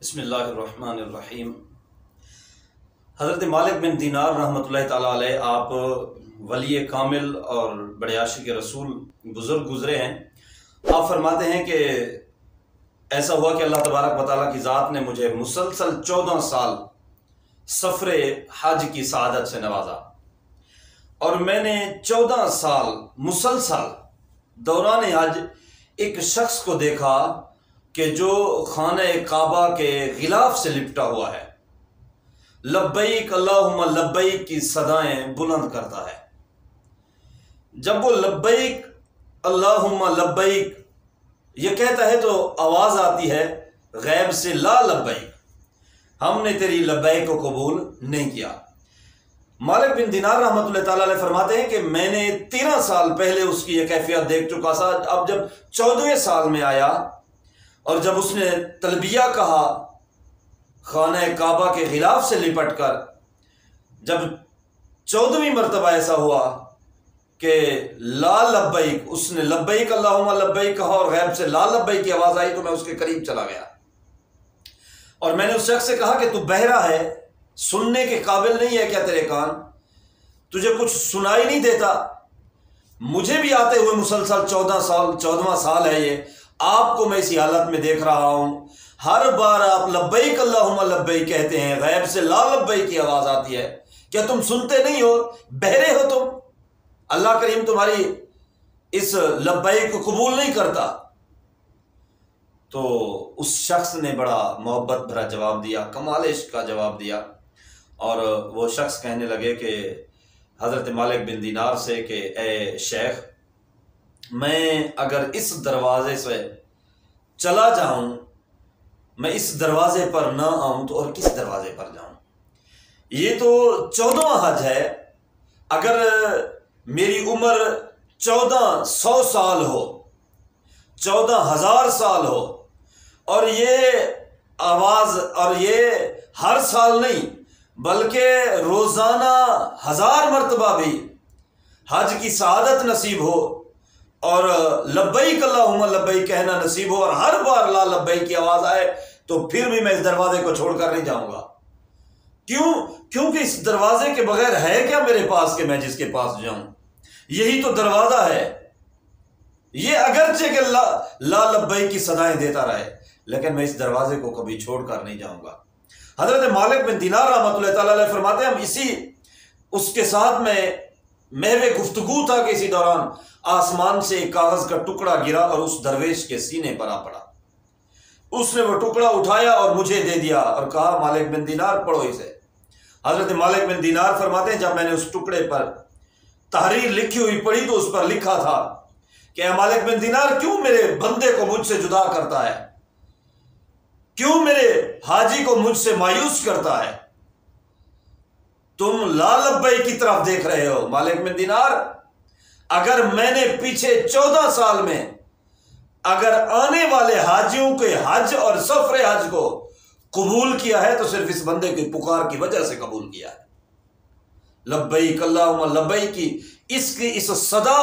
बिस्मिल्लाहिर्रहमानिर्रहीम। हज़रत मालिक बिन दीनार रहमतुल्लाहि ताला अलैह आप वली कामिल और बड़े आशिक रसूल बुज़ुर्ग गुज़रे हैं। आप फरमाते हैं कि ऐसा हुआ कि अल्लाह तबारक व तआला की ज़ात ने मुझे मुसलसल 14 साल सफ़र हज की सआदत से नवाजा और मैंने 14 साल मुसलसल दौरान हज एक शख्स को देखा कि जो खाने काबा के गिलाफ से लिपटा हुआ है, लब्बैक अल्लाहुम्मा लब्बैक की सदाएं बुलंद करता है। जब वो लब्बैक अल्लाहुम्मा लब्बैक ये कहता है तो आवाज़ आती है गैब से, ला लब्बैक, हमने तेरी लब्बैक को कबूल नहीं किया। मालिक बिन दीनार रहमतुल्लाहि ताला अलैह फरमाते हैं कि मैंने 13 साल पहले उसकी यह कैफियत देख चुका था। अब जब 14वें साल में आया और जब उसने तलबिया कहा खाना काबा के खिलाफ से लिपट कर, जब 14वीं मरतबा ऐसा हुआ कि ला लब्बैक, उसने लब्बैक अल्लाहुम्मा लब्बैक कहा और गैब से ला लब्बैक की आवाज़ आई तो मैं उसके करीब चला गया और मैंने उस शख्स से कहा कि तू बहरा है, सुनने के काबिल नहीं है क्या तेरे कान, तुझे कुछ सुनाई नहीं देता? मुझे भी आते हुए मुसलसल 14वां साल है ये, आपको मैं इसी हालत में देख रहा हूं। हर बार आप लब्बैक अल्लाहुम्मा लब्बैक कहते हैं, गैब से ला लब्बैक की आवाज आती है, क्या तुम सुनते नहीं हो? बहरे हो तुम? अल्लाह करीम तुम्हारी इस लब्बैक को कबूल नहीं करता। तो उस शख्स ने बड़ा मोहब्बत भरा जवाब दिया, कमाल इश्क का जवाब दिया और वो शख्स कहने लगे कि हज़रत मालिक बिन दीनार से कि ए शेख, मैं अगर इस दरवाज़े से चला जाऊं, मैं इस दरवाज़े पर ना आऊं तो और किस दरवाज़े पर जाऊं? ये तो 14वां हज है। अगर मेरी उम्र 1400 साल हो, 14,000 साल हो और ये आवाज़, और ये हर साल नहीं बल्कि रोज़ाना 1000 मरतबा भी हज की सआदत नसीब हो और लब्बैक अल्लाहुम्मा लब्बैक कहना नसीब हो और हर बार ला लब्बैक की आवाज़ आए, तो फिर भी मैं इस दरवाजे को छोड़कर नहीं जाऊंगा। क्यों? क्योंकि इस दरवाजे के बगैर है क्या मेरे पास कि मैं जिसके पास जाऊं? यही तो दरवाजा है। ये अगरचे के ला लब्बैक की सदाएं देता रहे, लेकिन मैं इस दरवाजे को कभी छोड़कर नहीं जाऊंगा। हजरत मालिक बिन दीनार रहमतुल्लाहि ताला अलैह फरमाते हैं, हम इसी उसके साथ में महवे गुफ्तगू था कि इसी दौरान आसमान से एक कागज का टुकड़ा गिरा और उस दरवेश के सीने पर आ पड़ा। उसने वो टुकड़ा उठाया और मुझे दे दिया और कहा, मालिक बिन दीनार पढ़ो इसे। हजरत मालिक बिन दीनार फरमाते हैं, जब मैंने उस टुकड़े पर तहरीर लिखी हुई पढ़ी तो उस पर लिखा था कि मालिक बिन दीनार, क्यों मेरे बंदे को मुझसे जुदा करता है? क्यों मेरे हाजी को मुझसे मायूस करता है? तुम ला लब्बैक की तरफ देख रहे हो। मालिक बिन दीनार, अगर मैंने पीछे 14 साल में अगर आने वाले हाजियों के हज और सफर हज को कबूल किया है तो सिर्फ इस बंदे की पुकार की वजह से कबूल किया है। लब्बैक अल्लाहुम्मा लब्बैक की इसकी इस सदा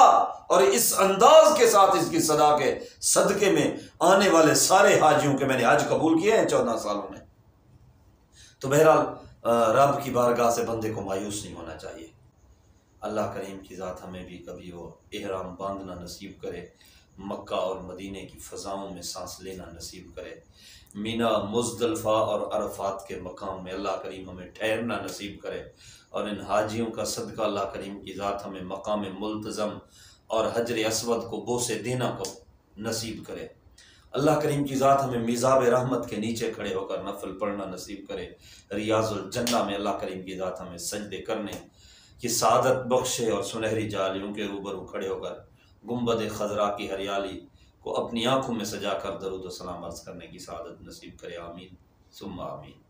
और इस अंदाज के साथ इसकी सदा के सदके में आने वाले सारे हाजियों के मैंने हज कबूल किए हैं 14 सालों में। तो बहरहाल रब की बारगाह से बंदे को मायूस नहीं होना चाहिए। अल्लाह करीम की ज़ात हमें भी कभी वो इहराम बांधना नसीब करे, मक्का और मदीने की फ़ज़ाओं में सांस लेना नसीब करे, मीना मुज़दलिफ़ा और अरफात के मकाम में अल्लाह करीम हमें ठहरना नसीब करे और इन हाजियों का सदका अल्लाह करीम की ज़ात हमें मकाम मुल्तज़म और हजर अस्वद को बोसे देना को नसीब करे। अल्लाह करीम की ज़ात हमें मिज़ाब रहमत के नीचे खड़े होकर नफल पढ़ना नसीब करे। रियाज़ुल जन्ना में अल्लाह करीम की ज़ात हमें सजदे करने की सादत बख्शे और सुनहरी जालियों के रूबरू खड़े होकर गुंबद खजरा की हरियाली को अपनी आंखों में सजा कर दरूद व सलाम अर्ज़ करने की सादत नसीब करे। आमीन सुम्मा आमीन।